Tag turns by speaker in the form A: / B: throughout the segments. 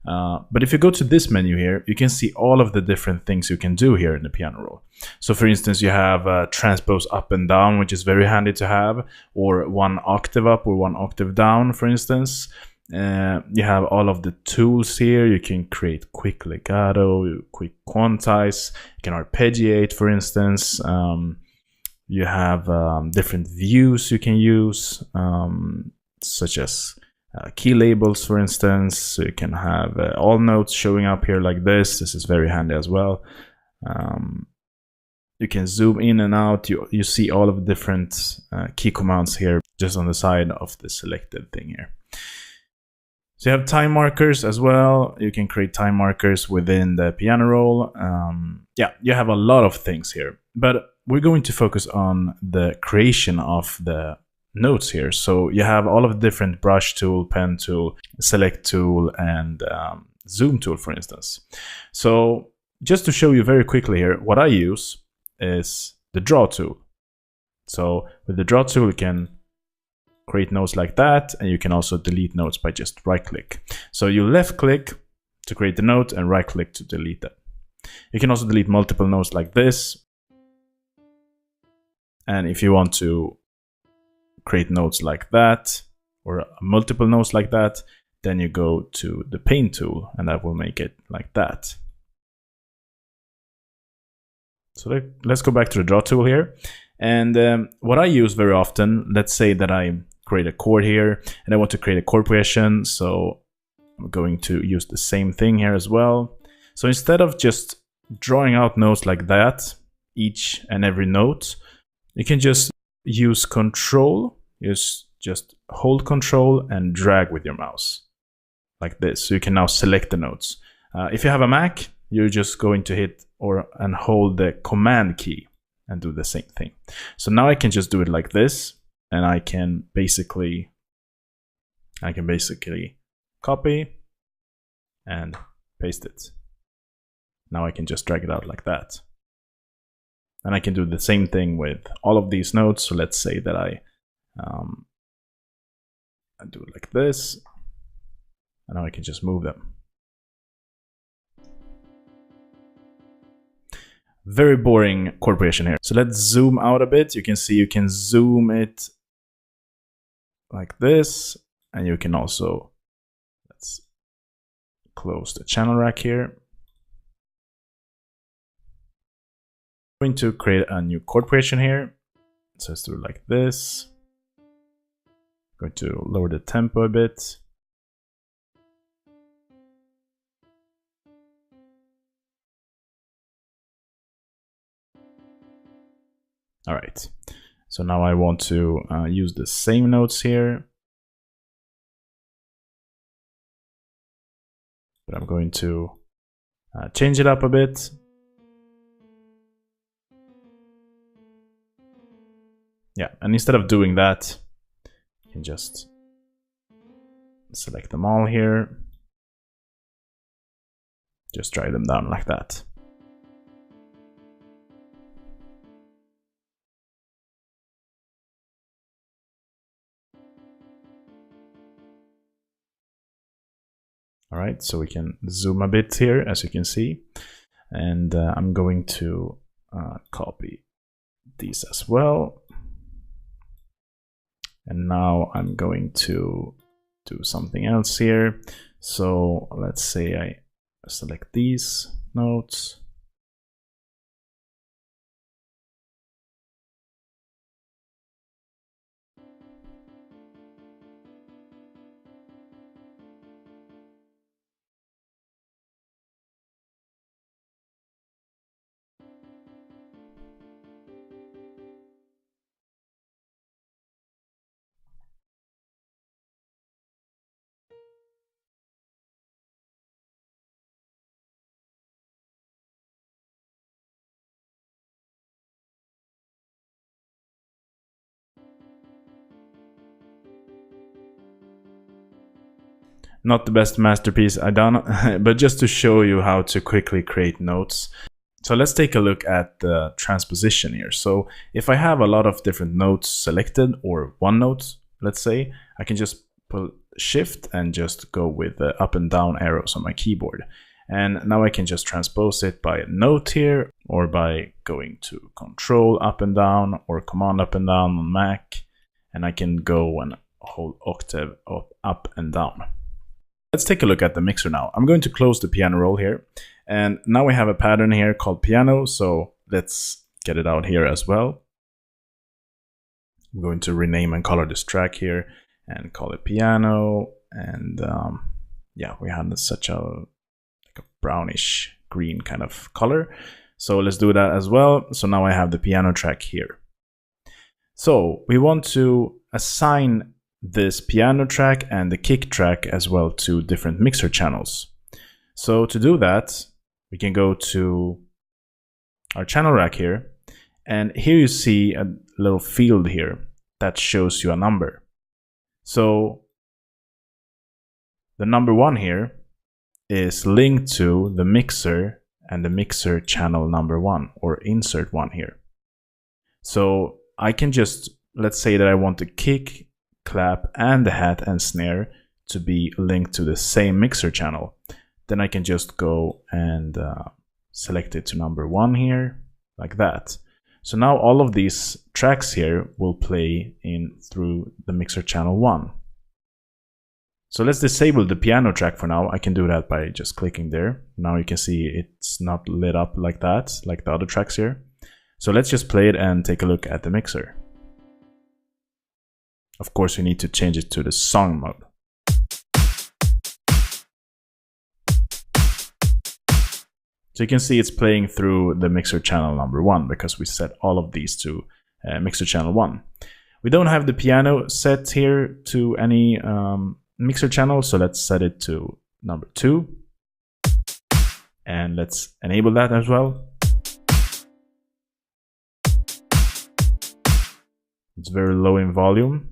A: But if you go to this menu here, you can see all of the different things you can do here in the piano roll. So for instance, you have transpose up and down, which is very handy to have, or one octave up or one octave down, for instance. You have all of the tools here. You can create quick legato, quick quantize, you can arpeggiate, for instance. You have different views you can use, such as key labels, for instance. So you can have all notes showing up here like this. This is very handy as well. You can zoom in and out. You see all of the different key commands here just on the side of the selected thing here. So you have time markers as well. You can create time markers within the piano roll. Yeah, you have a lot of things here, but we're going to focus on the creation of the notes here. So you have all of the different brush tool, pen tool, select tool, and zoom tool, for instance. So just to show you very quickly here, what I use is the draw tool. So with the draw tool, you can create notes like that, and you can also delete notes by just right click. So you left click to create the note and right click to delete it. You can also delete multiple notes like this. And if you want to create notes like that, or multiple notes like that, then you go to the paint tool and that will make it like that. So let's go back to the draw tool here. And what I use very often, let's say that I create a chord here and I want to create a chord progression. So I'm going to use the same thing here as well. So instead of just drawing out notes like that, each and every note, you can just use control, just hold control and drag with your mouse like this. So you can now select the notes. If you have a Mac, you're just going to hit and hold the command key and do the same thing. So now I can just do it like this, and I can basically copy and paste it. Now I can just drag it out like that. And I can do the same thing with all of these notes. So let's say that I do it like this, and now I can just move them. Very boring chord progression here. So let's zoom out a bit. You can see you can zoom it like this, and you can also, let's close the channel rack here. I'm going to create a new chord progression here. So let's do it like this. I'm going to lower the tempo a bit. All right, so now I want to use the same notes here, but I'm going to change it up a bit. Yeah, and instead of doing that, you can just select them all here. Just drag them down like that. All right, so we can zoom a bit here, as you can see, and I'm going to copy these as well. And now I'm going to do something else here. So let's say I select these notes. Not the best masterpiece I done, but just to show you how to quickly create notes. So let's take a look at the transposition here. So if I have a lot of different notes selected, or one note, let's say, I can just Shift and just go with the up and down arrows on my keyboard. And now I can just transpose it by a note here, or by going to Control up and down or Command up and down on Mac, and I can go and hold octave up and down. Let's take a look at the mixer now. I'm going to close the piano roll here, and now we have a pattern here called piano, so let's get it out here as well. I'm going to rename and color this track here and call it piano, and yeah, we had such a brownish green kind of color, so let's do that as well. So now I have the piano track here. So we want to assign this piano track and the kick track as well to different mixer channels. So to do that, we can go to our channel rack here, and here you see a little field here that shows you a number. So the number 1 here is linked to the mixer and the mixer channel number 1, or insert 1 here. So I can just, let's say that I want the kick, clap, and the hat and snare to be linked to the same mixer channel. Then I can just go and select it to number 1 here, like that. So now all of these tracks here will play in through the mixer channel 1. So let's disable the piano track for now. I can do that by just clicking there. Now you can see it's not lit up like that, like the other tracks here. So let's just play it and take a look at the mixer. Of course, we need to change it to the song mode. So you can see it's playing through the mixer channel number 1 because we set all of these to mixer channel 1. We don't have the piano set here to any mixer channel, so let's set it to number 2, and let's enable that as well. It's very low in volume.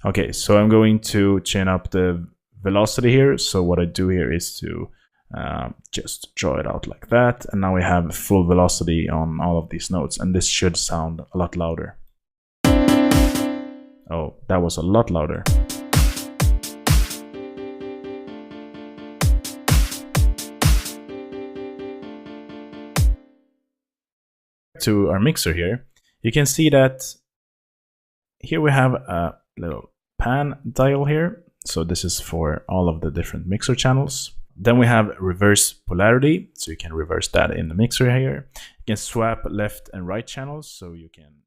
A: Okay, so I'm going to chain up the velocity here. So what I do here is to just draw it out like that, and now we have full velocity on all of these notes, and this should sound a lot louder. Oh, that was a lot louder. To our mixer here, you can see that here we have a little pan dial here. So this is for all of the different mixer channels. Then we have reverse polarity, so you can reverse that in the mixer here. You can swap left and right channels, so you can